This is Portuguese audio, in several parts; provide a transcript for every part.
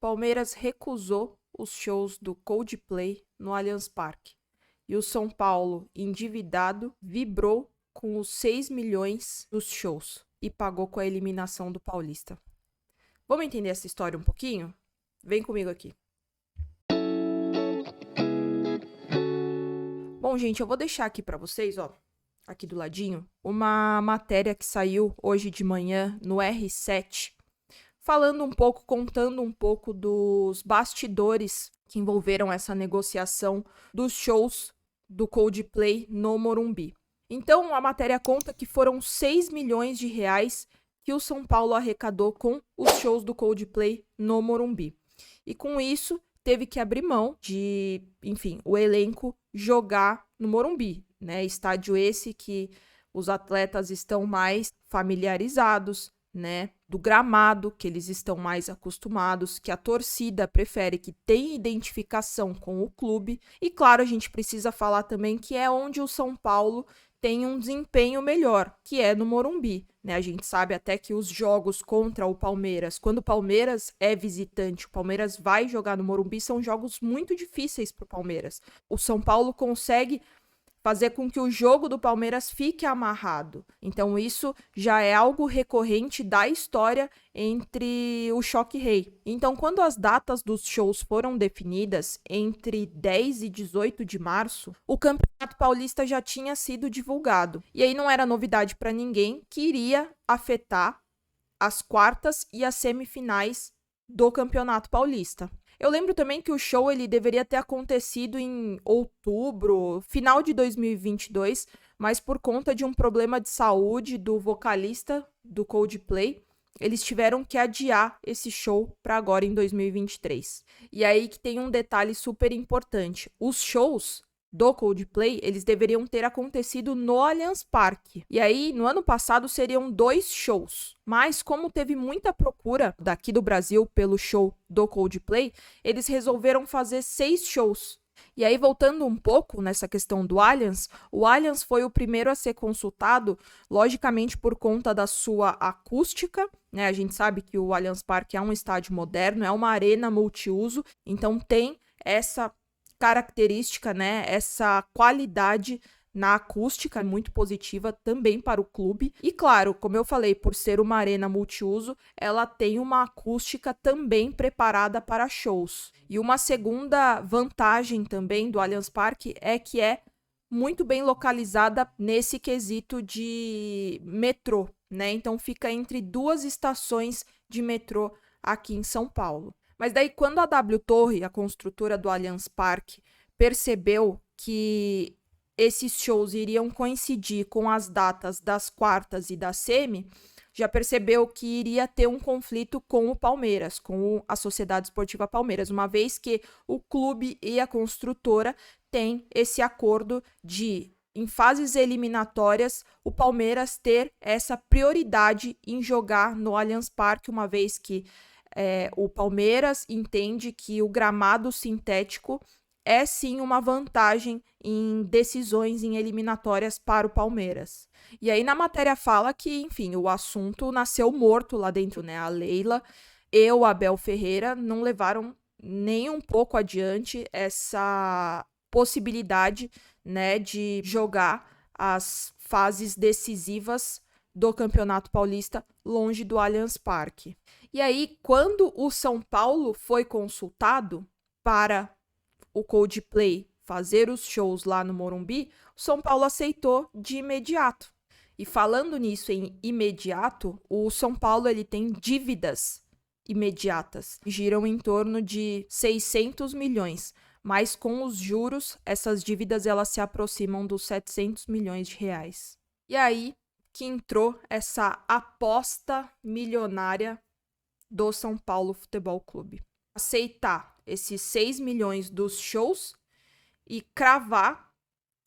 Palmeiras recusou os shows do Coldplay no Allianz Parque. E o São Paulo, endividado, vibrou com os 6 milhões dos shows e pagou com a eliminação do Paulista. Vamos entender essa história um pouquinho? Vem comigo aqui. Bom, gente, eu vou deixar aqui para vocês, aqui do ladinho, uma matéria que saiu hoje de manhã no R7, contando um pouco dos bastidores que envolveram essa negociação dos shows do Coldplay no Morumbi. Então, a matéria conta que foram 6 milhões de reais que o São Paulo arrecadou com os shows do Coldplay no Morumbi. E com isso, teve que abrir mão de, o elenco jogar no Morumbi, né? Estádio esse que os atletas estão mais familiarizados, né? Do gramado, que eles estão mais acostumados, que a torcida prefere, que tem identificação com o clube. E claro, a gente precisa falar também que é onde o São Paulo tem um desempenho melhor, que é no Morumbi, né? A gente sabe até que os jogos contra o Palmeiras, quando o Palmeiras é visitante, o Palmeiras vai jogar no Morumbi, são jogos muito difíceis para o Palmeiras. O São Paulo consegue fazer com que o jogo do Palmeiras fique amarrado. Então, isso já é algo recorrente da história entre o Choque Rei. Então, quando as datas dos shows foram definidas entre 10 e 18 de março, o Campeonato Paulista já tinha sido divulgado. E aí não era novidade para ninguém que iria afetar as quartas e as semifinais do Campeonato Paulista. Eu lembro também que o show ele deveria ter acontecido em outubro, final de 2022, mas por conta de um problema de saúde do vocalista do Coldplay, eles tiveram que adiar esse show para agora em 2023. E aí que tem um detalhe super importante. Os shows do Coldplay, eles deveriam ter acontecido no Allianz Parque. E aí, no ano passado, seriam 2 shows. Mas, como teve muita procura daqui do Brasil pelo show do Coldplay, eles resolveram fazer 6 shows. E aí, voltando um pouco nessa questão do Allianz, o Allianz foi o primeiro a ser consultado, logicamente por conta da sua acústica, né? A gente sabe que o Allianz Parque é um estádio moderno, é uma arena multiuso, então tem essa característica, né, essa qualidade na acústica muito positiva também para o clube. E claro, como eu falei, por ser uma arena multiuso, ela tem uma acústica também preparada para shows. E uma segunda vantagem também do Allianz Parque é que é muito bem localizada nesse quesito de metrô, né? Então fica entre 2 estações de metrô aqui em São Paulo. Mas daí, quando a W Torre, a construtora do Allianz Parque, percebeu que esses shows iriam coincidir com as datas das quartas e da semi, já percebeu que iria ter um conflito com o Palmeiras, com a Sociedade Esportiva Palmeiras, uma vez que o clube e a construtora têm esse acordo de, em fases eliminatórias, o Palmeiras ter essa prioridade em jogar no Allianz Parque, uma vez que o Palmeiras entende que o gramado sintético é sim uma vantagem em decisões em eliminatórias para o Palmeiras. E aí na matéria fala que, o assunto nasceu morto lá dentro, né? A Leila e o Abel Ferreira não levaram nem um pouco adiante essa possibilidade, né, de jogar as fases decisivas do Campeonato Paulista longe do Allianz Parque. E aí, quando o São Paulo foi consultado para o Coldplay fazer os shows lá no Morumbi, o São Paulo aceitou de imediato. E falando nisso em imediato, o São Paulo ele tem dívidas imediatas, giram em torno de 600 milhões, mas com os juros, essas dívidas elas se aproximam dos 700 milhões de reais. E aí que entrou essa aposta milionária do São Paulo Futebol Clube. Aceitar esses 6 milhões dos shows e cravar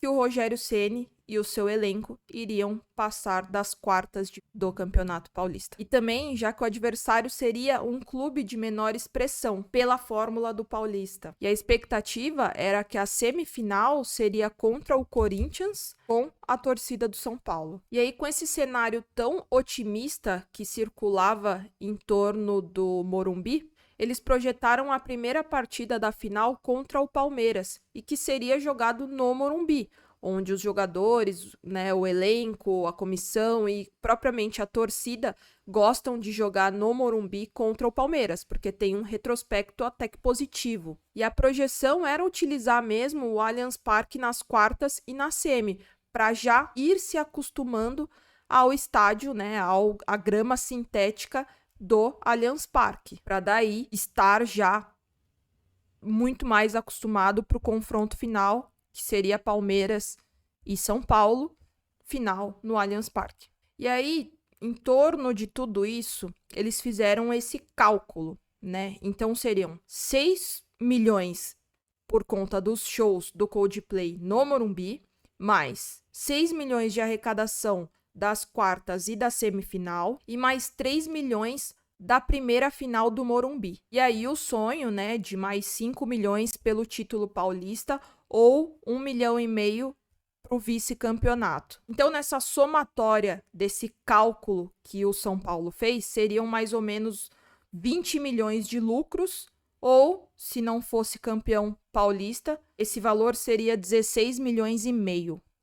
que o Rogério Ceni e o seu elenco iriam passar das quartas do Campeonato Paulista. E também, já que o adversário seria um clube de menor expressão pela fórmula do Paulista. E a expectativa era que a semifinal seria contra o Corinthians com a torcida do São Paulo. E aí, com esse cenário tão otimista que circulava em torno do Morumbi, eles projetaram a primeira partida da final contra o Palmeiras e que seria jogado no Morumbi, onde os jogadores, né, o elenco, a comissão e propriamente a torcida gostam de jogar no Morumbi contra o Palmeiras, porque tem um retrospecto até que positivo. E a projeção era utilizar mesmo o Allianz Parque nas quartas e na semi, para já ir se acostumando ao estádio, né, à grama sintética do Allianz Parque, para daí estar já muito mais acostumado para o confronto final, que seria Palmeiras e São Paulo, final no Allianz Parque. E aí, em torno de tudo isso, eles fizeram esse cálculo, né? Então seriam 6 milhões por conta dos shows do Coldplay no Morumbi, mais 6 milhões de arrecadação das quartas e da semifinal, e mais 3 milhões da primeira final do Morumbi. E aí o sonho, né, de mais 5 milhões pelo título paulista ou 1,5 milhão para o vice-campeonato. Então, nessa somatória desse cálculo que o São Paulo fez, seriam mais ou menos 20 milhões de lucros, ou, se não fosse campeão paulista, esse valor seria 16,5 milhões.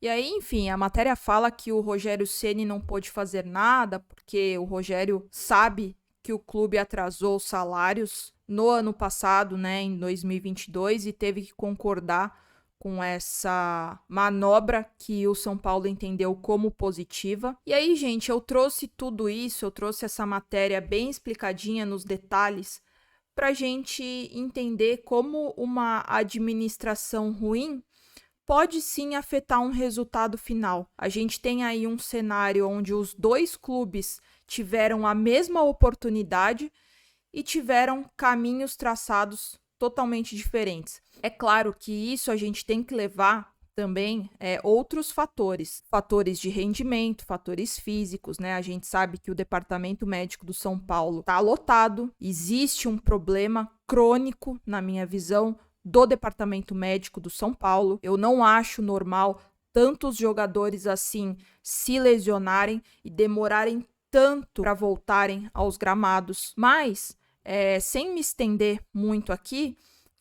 E aí, enfim, a matéria fala que o Rogério Ceni não pôde fazer nada, porque o Rogério sabe que o clube atrasou os salários no ano passado, né, em 2022, e teve que concordar com essa manobra que o São Paulo entendeu como positiva. E aí, gente, eu trouxe tudo isso, eu trouxe essa matéria bem explicadinha nos detalhes, para a gente entender como uma administração ruim pode sim afetar um resultado final. A gente tem aí um cenário onde os dois clubes tiveram a mesma oportunidade e tiveram caminhos traçados totalmente diferentes. É claro que isso a gente tem que levar também outros fatores de rendimento, fatores físicos, né? A gente sabe que o departamento médico do São Paulo está lotado, existe um problema crônico, na minha visão, do departamento médico do São Paulo. Eu não acho normal tantos jogadores assim se lesionarem e demorarem tanto para voltarem aos gramados. Mas, sem me estender muito aqui,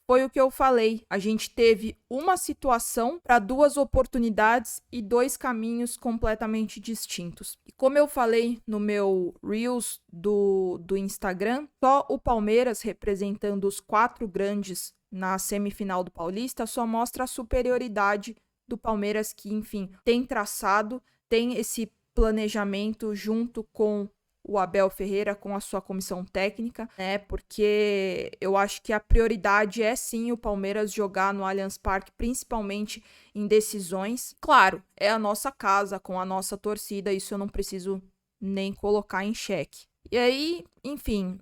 foi o que eu falei. A gente teve uma situação para duas oportunidades e dois caminhos completamente distintos. E como eu falei no meu Reels do Instagram, só o Palmeiras, representando os 4 grandes na semifinal do Paulista, só mostra a superioridade do Palmeiras, que, enfim, tem traçado, tem esse planejamento junto com o Abel Ferreira, com a sua comissão técnica, né? Porque eu acho que a prioridade é sim o Palmeiras jogar no Allianz Parque, principalmente em decisões. Claro, é a nossa casa, com a nossa torcida, isso eu não preciso nem colocar em xeque. E aí, enfim,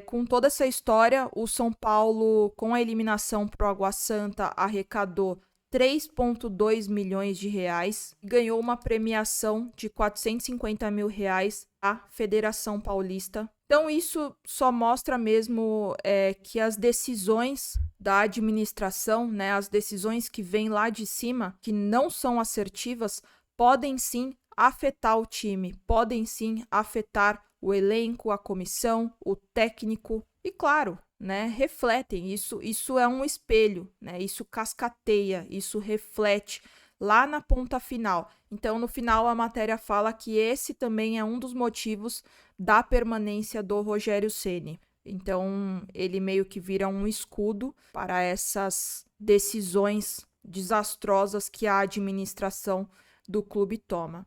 com toda essa história, o São Paulo, com a eliminação pro Água Santa, arrecadou 3,2 milhões de reais, ganhou uma premiação de 450 mil reais à Federação Paulista. Então, isso só mostra mesmo que as decisões da administração, né, as decisões que vêm lá de cima, que não são assertivas, podem sim afetar o time, podem sim afetar o elenco, a comissão, o técnico e, claro, né, refletem. Isso é um espelho, né? Isso cascateia, isso reflete lá na ponta final. Então, no final, a matéria fala que esse também é um dos motivos da permanência do Rogério Ceni. Então, ele meio que vira um escudo para essas decisões desastrosas que a administração do clube toma.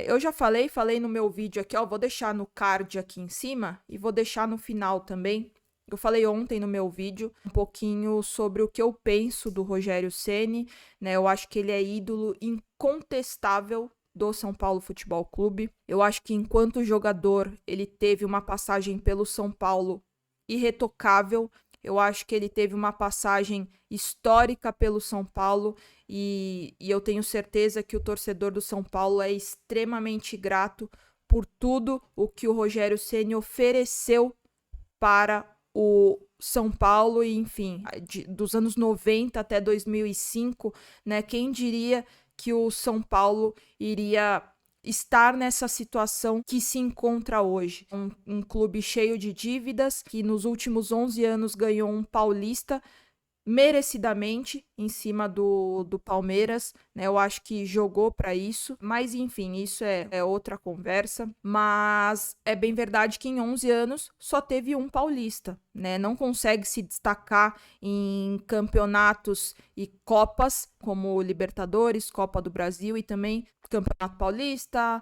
Eu já falei no meu vídeo aqui, ó, vou deixar no card aqui em cima e vou deixar no final também. Eu falei ontem no meu vídeo um pouquinho sobre o que eu penso do Rogério Ceni, né? Eu acho que ele é ídolo incontestável do São Paulo Futebol Clube. Eu acho que enquanto jogador ele teve uma passagem pelo São Paulo irretocável. Eu acho que ele teve uma passagem histórica pelo São Paulo e eu tenho certeza que o torcedor do São Paulo é extremamente grato por tudo o que o Rogério Ceni ofereceu para o São Paulo e, enfim, dos anos 90 até 2005, né? Quem diria que o São Paulo iria estar nessa situação que se encontra hoje. Um clube cheio de dívidas, que nos últimos 11 anos ganhou um paulista merecidamente em cima do Palmeiras, né? Eu acho que jogou para isso, mas enfim, isso é outra conversa. Mas é bem verdade que em 11 anos só teve um paulista, né? Não consegue se destacar em campeonatos e copas como Libertadores, Copa do Brasil e também Campeonato Paulista,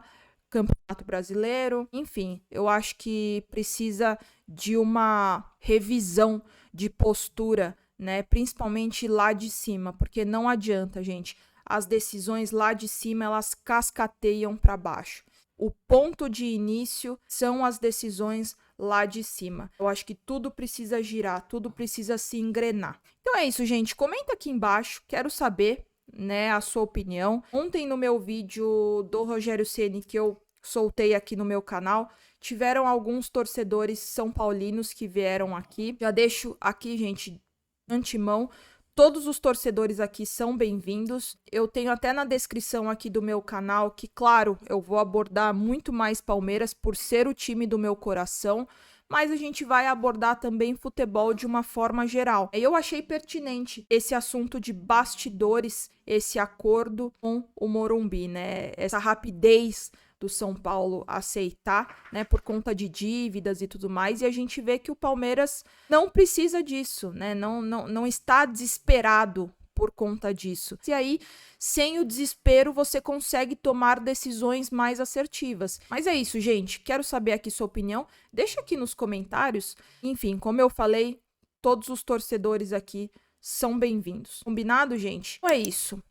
Campeonato Brasileiro. Enfim, eu acho que precisa de uma revisão de postura, né? Principalmente lá de cima, porque não adianta, gente. As decisões lá de cima, elas cascateiam para baixo. O ponto de início são as decisões lá de cima. Eu acho que tudo precisa girar, tudo precisa se engrenar. Então é isso, gente. Comenta aqui embaixo, quero saber, né, a sua opinião. Ontem no meu vídeo do Rogério Ceni que eu soltei aqui no meu canal, tiveram alguns torcedores são paulinos que vieram aqui. Já deixo aqui, gente, antemão, todos os torcedores aqui são bem-vindos. Eu tenho até na descrição aqui do meu canal que, claro, eu vou abordar muito mais Palmeiras por ser o time do meu coração, mas a gente vai abordar também futebol de uma forma geral. Eu achei pertinente esse assunto de bastidores, esse acordo com o Morumbi, né? Essa rapidez do São Paulo aceitar, né, por conta de dívidas e tudo mais, e a gente vê que o Palmeiras não precisa disso, né, não está desesperado por conta disso. E aí, sem o desespero, você consegue tomar decisões mais assertivas. Mas é isso, gente, quero saber aqui sua opinião, deixa aqui nos comentários. Enfim, como eu falei, todos os torcedores aqui são bem-vindos. Combinado, gente? Então é isso.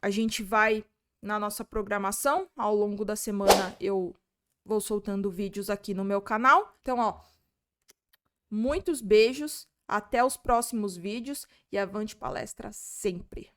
A gente vai na nossa programação. Ao longo da semana eu vou soltando vídeos aqui no meu canal. Então, ó, muitos beijos, até os próximos vídeos e avante palestra sempre!